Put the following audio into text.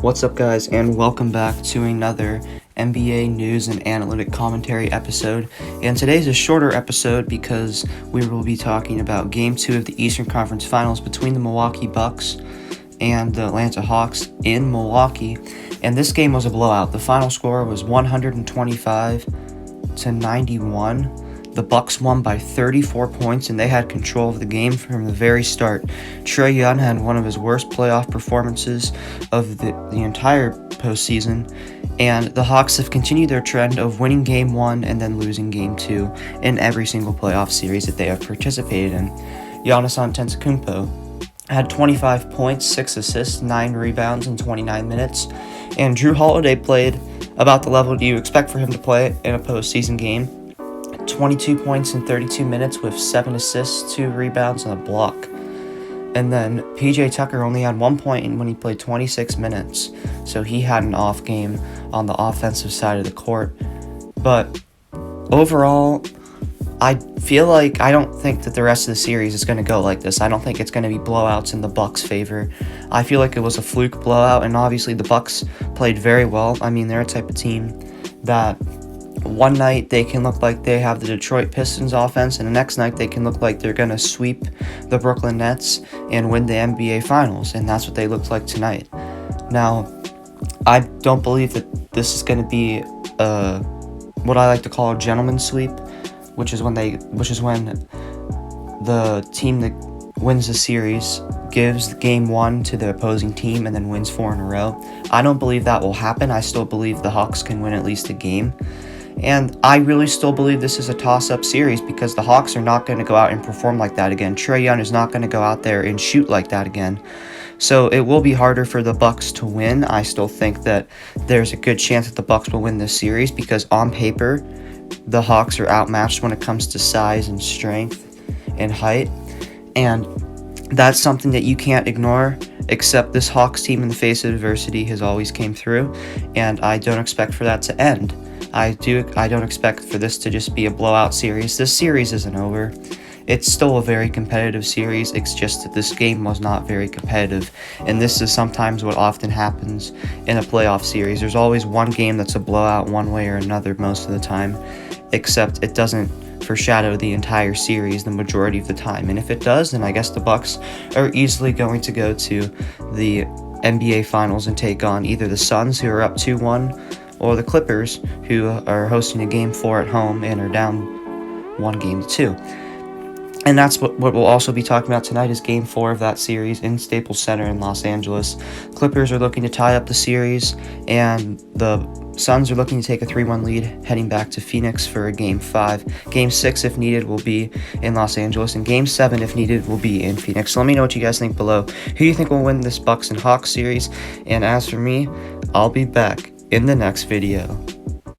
What's up, guys, and welcome back to another NBA news and analytic commentary episode. And today's a shorter episode because we will be talking about Game 2 of the Eastern Conference Finals between the Milwaukee Bucks and the Atlanta Hawks in Milwaukee. And this game was a blowout. The final score was 125-91. The Bucks won by 34 points, and they had control of the game from the very start. Trae Young had one of his worst playoff performances of the entire postseason, and the Hawks have continued their trend of winning Game 1 and then losing Game 2 in every single playoff series that they have participated in. Giannis Antetokounmpo had 25 points, 6 assists, 9 rebounds in 29 minutes, and Jrue Holiday played about the level you expect for him to play in a postseason game. 22 points in 32 minutes with 7 assists, 2 rebounds, and a block. And then PJ Tucker only had 1 point when he played 26 minutes, so he had an off game on the offensive side of the court. But overall, I feel like I don't think that the rest of the series is going to go like this. I don't think it's going to be blowouts in the Bucks' favor. I feel like it was a fluke blowout, and obviously the Bucks played very well. I mean, they're a type of team that one night they can look like they have the Detroit Pistons offense, and the next night they can look like they're going to sweep the Brooklyn Nets and win the NBA Finals, and that's what they looked like tonight. Now, I don't believe that this is going to be what I like to call a gentleman's sweep, which is when the team that wins the series gives Game 1 to the opposing team and then wins 4 in a row. I don't believe that will happen. I still believe the Hawks can win at least a game. And I really still believe this is a toss-up series because the Hawks are not going to go out and perform like that again. Trae Young is not going to go out there and shoot like that again. So it will be harder for the Bucks to win. I still think that there's a good chance that the Bucks will win this series because on paper, the Hawks are outmatched when it comes to size and strength and height. And that's something that you can't ignore, except this Hawks team in the face of adversity has always came through, and I don't expect for that to end. I don't expect for this to just be a blowout series. This series isn't over. It's still a very competitive series. It's just that this game was not very competitive, and this is sometimes what often happens in a playoff series. There's always one game that's a blowout one way or another most of the time, except it doesn't foreshadow the entire series the majority of the time. And if it does, then I guess the Bucks are easily going to go to the NBA Finals and take on either the Suns, who are up 2-1, or the Clippers, who are hosting a Game 4 at home and are down 1-2. And that's what we'll also be talking about tonight is Game 4 of that series in Staples Center in Los Angeles. Clippers are looking to tie up the series, and the Suns are looking to take a 3-1 lead heading back to Phoenix for a Game 5. Game 6, if needed, will be in Los Angeles, and Game 7, if needed, will be in Phoenix. So let me know what you guys think below. Who do you think will win this Bucks and Hawks series? And as for me, I'll be back in the next video.